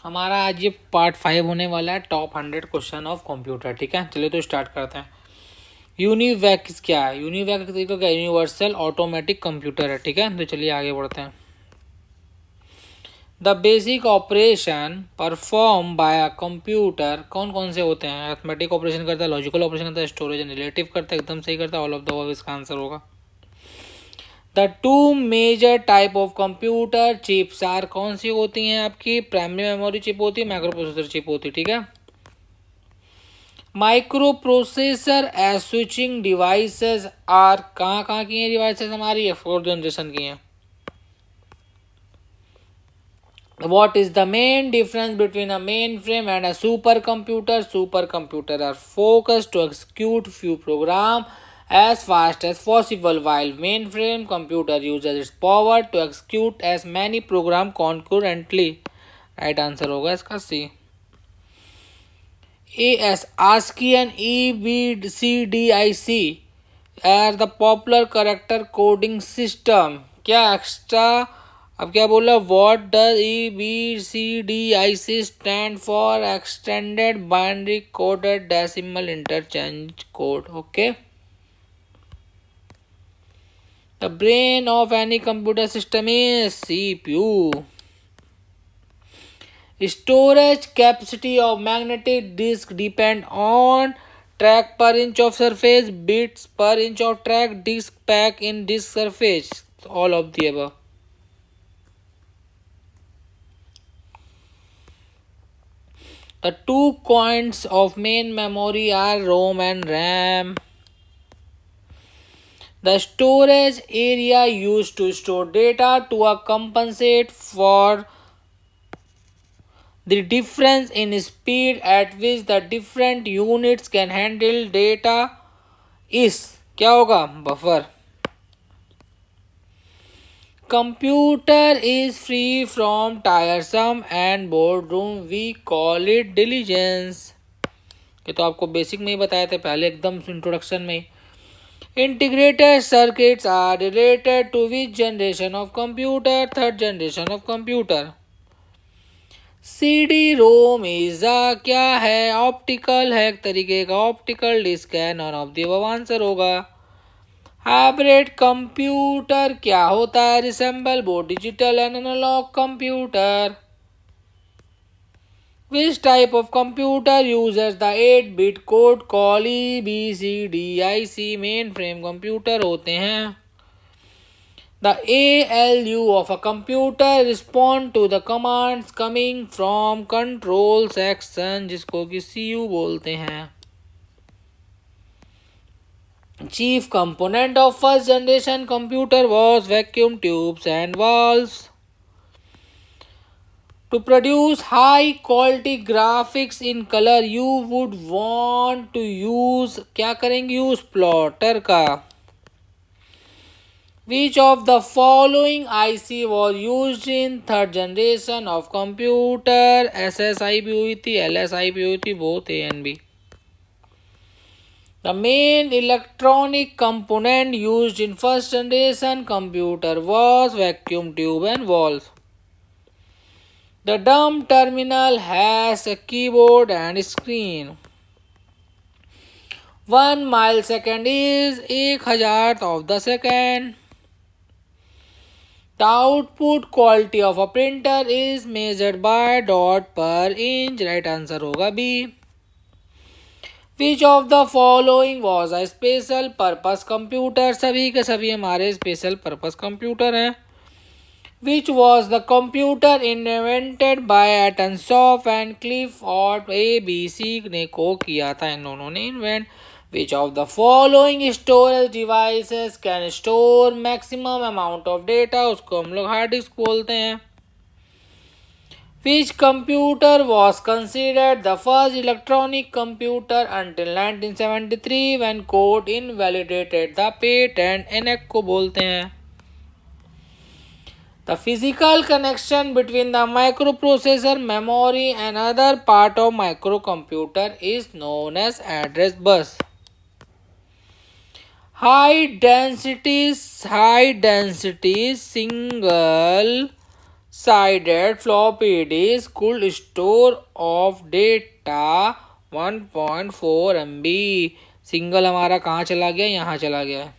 हमारा आज ये पार्ट 5 होने वाला है, टॉप 100 क्वेश्चन ऑफ कंप्यूटर। ठीक है, चलिए तो स्टार्ट करते हैं। यूनिवैक्स क्या है? यूनिवैक्स का क्या? यूनिवर्सल ऑटोमेटिक कंप्यूटर है। ठीक है, तो चलिए आगे बढ़ते हैं। The basic operation perform by a computer कौन कौन से होते हैं? अरिथमेटिक ऑपरेशन करता है, लॉजिकल ऑपरेशन करता है, स्टोरेज एंड रिलेटिव करता है। एकदम सही करता है, ऑल ऑफ द अबव इसका आंसर होगा। The two major type of computer chips are कौन सी होती हैं आपकी? प्राइमरी मेमोरी चिप होती है, माइक्रो प्रोसेसर चिप होती है। ठीक है, microprocessor as switching devices are कहाँ कहाँ की हैं डिवाइसेस हमारी? ये 4th जनरेशन की हैं। What is the main difference between a mainframe and a supercomputer? Supercomputer are focused to execute few programs as fast as possible, while mainframe computer uses its power to execute as many programs concurrently. Right answer होगा इसका C. AS ASCII and EBCDIC are the popular character coding system. क्या extra अब क्या बोला? What does EBCDIC stand for? Extended binary coded decimal interchange code. Okay, the brain of any computer system is CPU. Storage capacity of magnetic disk depend on track per inch of surface, bits per inch of track, disk pack in disk surface. All of the above. The two points of main memory are ROM and RAM. The storage area used to store data to compensate for the difference in speed at which the different units can handle data is क्या होगा? Buffer. Computer is free from tiresome and boredom, we call it diligence. ये तो आपको basic में ही बताए थे पहले, एकदम इंट्रोडक्शन में. Integrated circuits are related to which generation of computer? 3rd generation of computer. CD-ROM is क्या है? ऑप्टिकल है, एक तरीके का ऑप्टिकल डिस्क है. None of the above answer होगा. हाइब्रिड कंप्यूटर क्या होता है? Resemble both digital and analogue computer. Which type of computer uses the 8-bit code called EBCDIC? Main frame computer होते हैं. The ALU of a computer respond to the commands coming from control section, जिसको कि CU बोलते हैं. Chief component of first generation computer was vacuum tubes and valves. To produce high quality graphics in color, you would want to use क्या करेंगे? Use plotter का. Which of the following IC was used in 3rd generation of computer? SSI भी हुई थी, LSI भी हुई थी, both A and B. The main electronic component used in first generation computer was vacuum tube and valve. The dumb terminal has a keyboard and screen. 1 millisecond is 1,000th of the second. The output quality of a printer is measured by dot per inch. Right answer होगा B. Which of the following was a special purpose computer? सभी के सभी हमारे special purpose computer हैं. Which was the computer invented by Atonsoft and Clifford? ABC ने को किया था इन दोनों ने invent. Which of the following storage devices can store maximum amount of data? उसको हम लोग हार्ड डिस्क बोलते हैं. Which computer was considered the first electronic computer until 1973 when court invalidated the patent? ENIAC को बोलते हैं. The physical connection between the microprocessor, memory and other part of microcomputer is known as address bus. High density single sided floppy disk could store of data 1.4 MB। Single हमारा कहाँ चला गया, यहाँ चला गया है।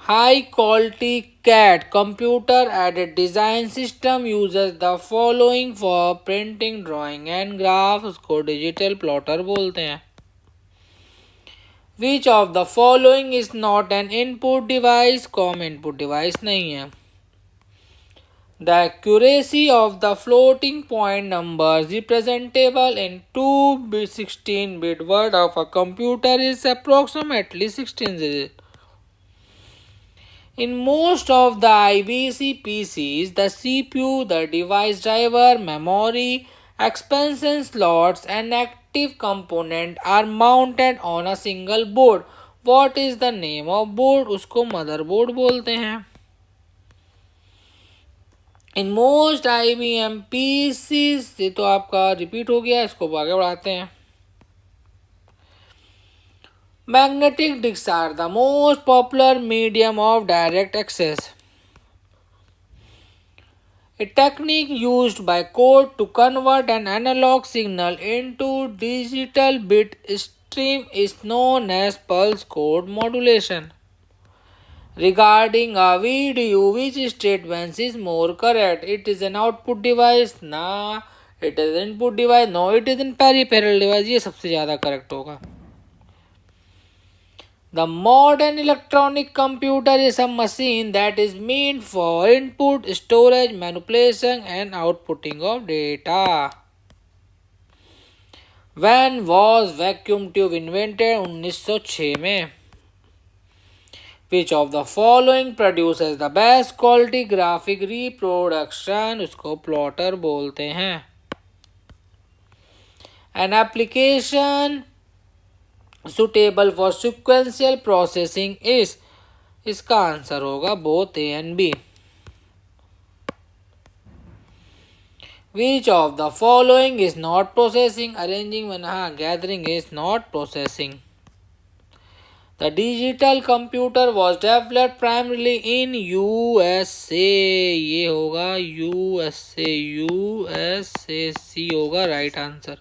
High quality CAD computer aided design system uses the following for printing, drawing and graphs। उसको digital plotter बोलते हैं। Which of the following is not an input device? Com input device नहीं है। The accuracy of the floating point numbers representable in 2 16-bit word of a computer is approximately 16 digits. In most of the IBC PCs, the CPU, the device driver, memory, expansion slots, and active component are mounted on a single board. What is the name of board? उसको motherboard बोलते हैं। In most IBM PCs, ये तो आपका repeat हो गया, इसको आगे बढ़ाते हैं। Magnetic disks are the most popular medium of direct access. A technique used by code to convert an analog signal into digital bit stream is known as pulse code modulation. Regarding a video, which statement is more correct? It is an output device. Nah, it is an input device. No, it is an peripheral device. ये सबसे ज़्यादा correct होगा। The modern electronic computer is a machine that is meant for input, storage, manipulation and outputting of data. When was vacuum tube invented? 1906 में। Which of the following produces the best quality graphic reproduction? उसको plotter बोलते हैं। An application suitable for sequential processing is, इसका answer होगा both A and B. Which of the following is not processing? Arranging में हाँ, gathering is not processing. The digital computer was developed primarily in USA। ये होगा USA, USA होगा right answer.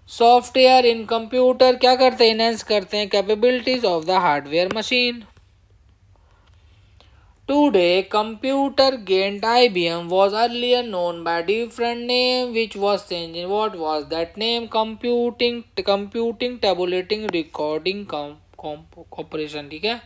Software in computer क्या करते हैं? Enhance करते हैं capabilities of the hardware machine. Today computer giant IBM was earlier known by different name which was changed in what was that name? computing tabulating recording corporation। ठीक है।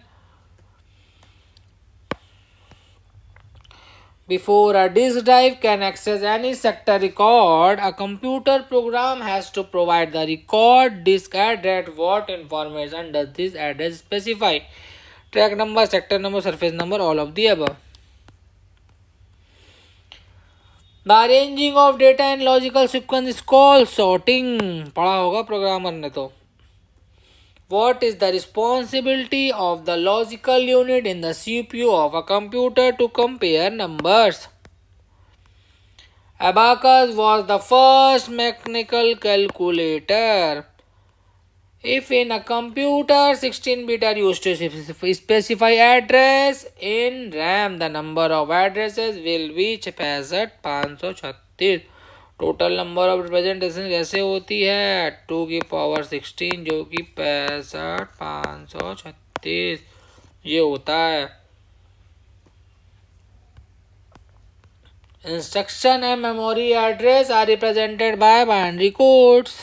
Before a disk drive can access any sector record, a computer program has to provide the record disk address. What information does this address specify? Track number, sector number, surface number, all of the above. The arranging of data in logical sequence is called sorting। पढ़ा होगा programmer ने तो। What is the responsibility of the logical unit in the CPU of a computer to compare numbers? Abacus was the first mechanical calculator. If in a computer 16 bit are used to specify address in RAM, the number of addresses will be 6536। Total number of representation कैसे होती है? 2 की power 16 जो कि 6536 ये होता है। Instruction and memory address are represented by binary codes.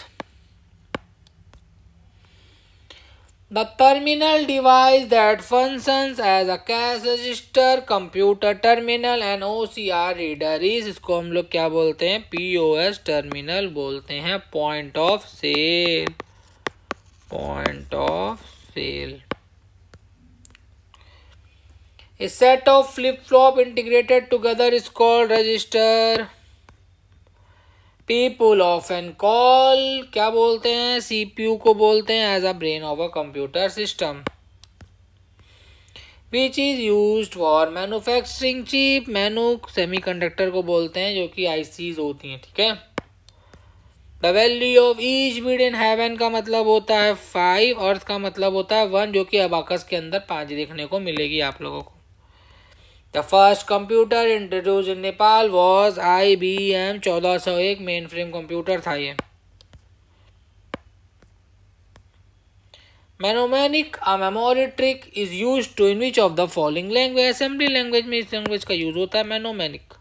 The terminal device that functions as a cash register, computer terminal and OCR reader is, इसको हम लोग क्या बोलते हैं? POS terminal बोलते हैं। Point of sale, point of sale। A set of flip-flop integrated together is called register। People often call क्या बोलते हैं? CPU को बोलते हैं as a brain of a computer system which is used for manufacturing chip। Semiconductor को बोलते हैं जो कि ICs होती हैं। ठीक है। The value of each Beed in heaven का मतलब होता है 5, अर्थ का मतलब होता है 1, जो कि अबाकस के अंदर 5 देखने को मिलेगी आप लोगों को। The first computer introduce in Nepal was IBM 1401 main frame computer था ये। Mnemonic a memory trick is use to in which of the following language, assembly language में इस लैंग्वेज का यूज होता है mnemonic.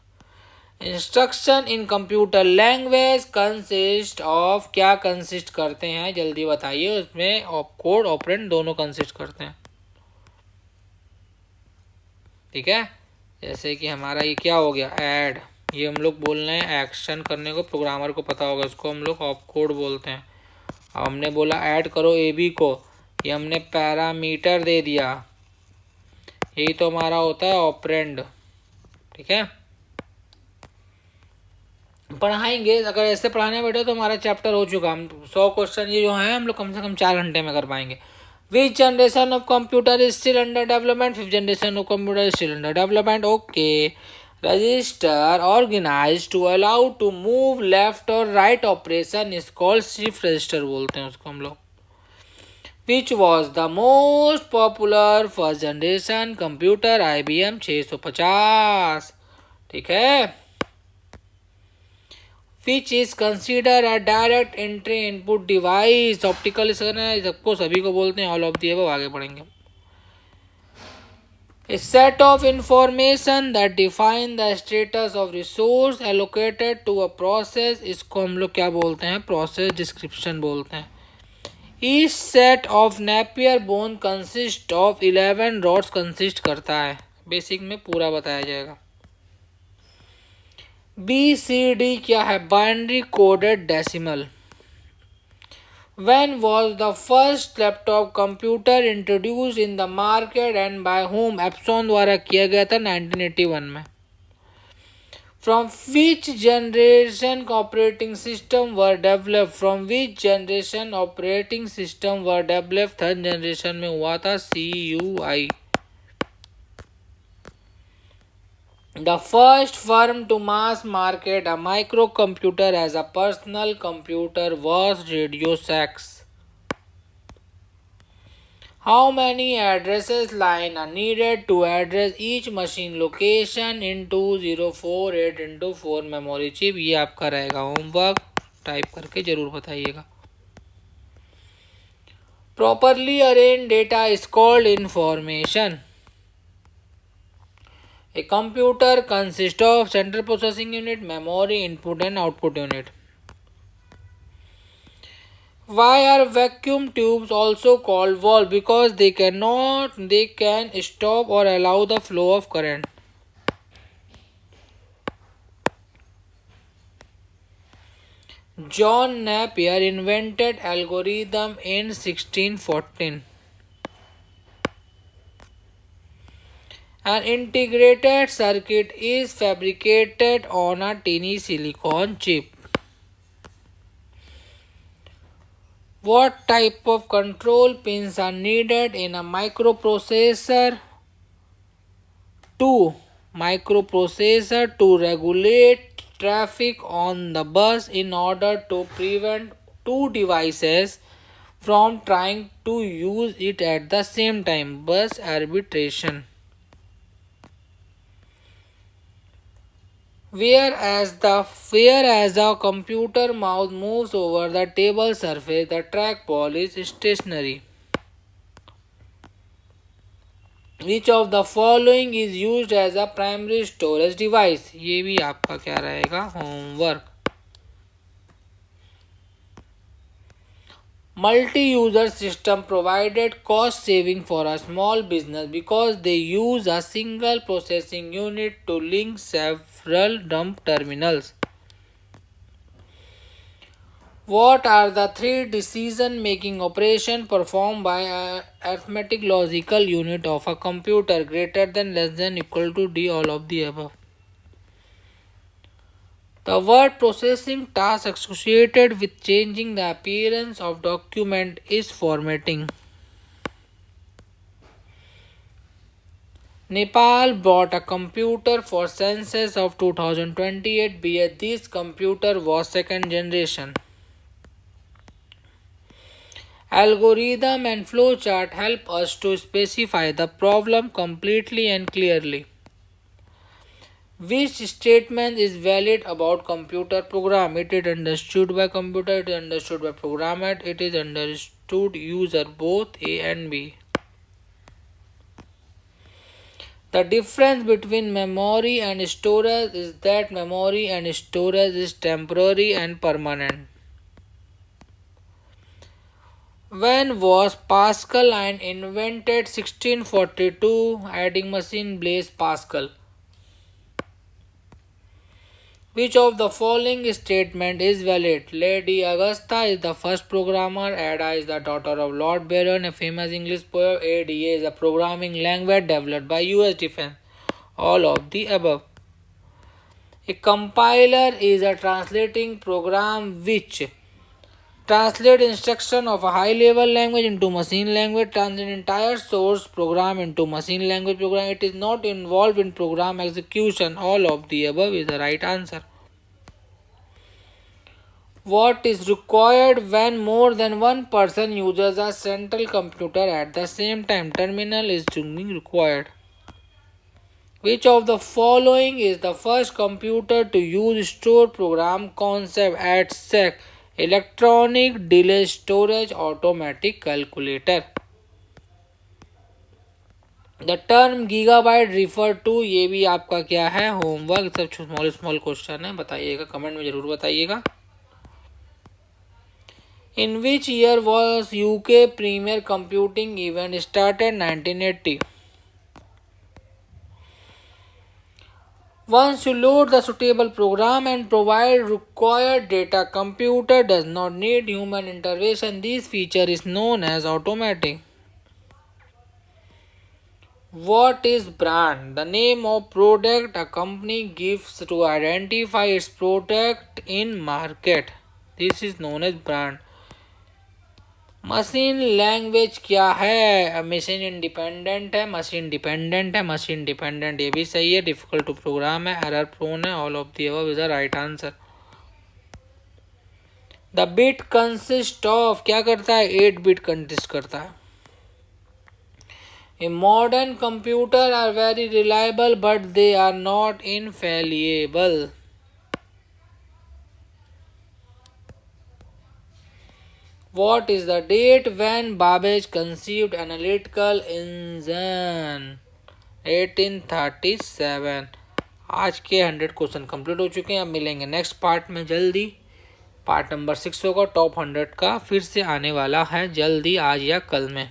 Instruction in computer language consist of, क्या consist करते हैं जल्दी बताइए, उसमें कोड ऑपरेंड दोनों कंसिस्ट करते हैं। ठीक है, जैसे कि हमारा ये क्या हो गया, ऐड, ये हम लोग बोल रहे हैं एक्शन करने को, प्रोग्रामर को पता होगा, उसको हम लोग ऑप कोड बोलते हैं। अब हमने बोला ऐड करो AB को, ये हमने पैरामीटर दे दिया, यही तो हमारा होता है ऑपरेंड। ठीक है, पढ़ाएंगे, अगर ऐसे पढ़ाने बैठे तो हमारा चैप्टर हो चुका, हम 100 क्वेश्चन ये जो है हम लोग कम से कम 4 घंटे में कर पाएंगे। Which generation of computer is still under development, 5th generation of computer is still under development. Okay, register organize to allow to move left or right operation is called shift register बोलते हैं उसको हम लोग। Which was the most popular first generation computer, IBM 650। ठीक है, which is consider a direct entry input device, optical सबको सभी को बोलते हैं, ऑल ऑफ दी अबव आगे पढ़ेंगे। A set of information that define the status of resource allocated to a process, इसको हम लोग क्या बोलते हैं, प्रोसेस डिस्क्रिप्शन बोलते हैं। Each set of Napier bone consist of 11 rods consist करता है, बेसिक में पूरा बताया जाएगा। BCD क्या है, binary coded decimal. When was the first laptop computer introduced in the market and by whom? Epson द्वारा किया गया था 1981 में। From which generation operating system were developed? From which generation operating system were developed? 3rd generation में हुआ था, CUI। The first firm to mass market a microcomputer as a personal computer was Radio Shack. How many addresses line are needed to address each machine location in 2048x4 memory chip? ये आपका रहेगा homework, type करके जरूर बताइएगा। Properly arranged data is called information. A computer consists of central processing unit, memory, input and output unit. Why are vacuum tubes also called valve? Because they can stop or allow the flow of current. John Napier invented algorithm in 1614. An integrated circuit is fabricated on a tiny silicon chip. What type of control pins are needed in a microprocessor? Two microprocessor to regulate traffic on the bus in order to prevent two devices from trying to use it at the same time. Bus arbitration. Whereas the computer mouse moves over the table surface, the trackball is stationary. Which of the following is used as a primary storage device? ये भी आपका क्या रहेगा, homework. Multi-user system provided cost saving for a small business because they use a single processing unit to link several dumb terminals. What are the 3 decision-making operations performed by an arithmetic logical unit of a computer, greater than, less than, equal to D, all of the above? The word processing task associated with changing the appearance of document is formatting. Nepal bought a computer for census of 2028, but this computer was 2nd generation. Algorithm and flowchart help us to specify the problem completely and clearly. Which statement is valid about computer program? It is understood by computer, it is understood by programmer, it is understood user, both A and B. The difference between memory and storage is that memory and storage is temporary and permanent. When was Pascal and invented 1642 adding machine Blaise Pascal? Which of the following statement is valid? Lady Augusta is the first programmer. Ada is the daughter of Lord Byron, a famous English poet. ADA is a programming language developed by US Defense. All of the above. A compiler is a translating program which translate instruction of a high-level language into machine language, translate entire source program into machine language program. It is not involved in program execution. All of the above is the right answer. What is required when more than one person uses a central computer at the same time? Terminal is being required. Which of the following is the first computer to use store program concept at SEC? Electronic delay storage automatic calculator. The term gigabyte refer to, ये भी आपका क्या है homework, सब small question है, बताइएगा comment में जरूर बताइएगा. In which year was UK premier computing event started? 1980. Once you load the suitable program and provide required data, computer does not need human intervention. This feature is known as automatic. What is brand? The name of product a company gives to identify its product in market. This is known as brand. Machine language क्या है? Machine independent है, machine dependent है, machine dependent ये भी सही है. Difficult to program है, error prone है. All of the above is the right answer. The bit consist of, क्या करता है? 8 बिट कंसिस्ट करता है. A modern computer are very reliable but they are not infallible. What is the date when Babbage conceived analytical engine? 1837. आज के 100 question complete हो चुके हैं. अब मिलेंगे नेक्स्ट पार्ट में जल्दी. पार्ट नंबर 6 होगा, टॉप 100 का फिर से आने वाला है जल्दी, आज या कल में.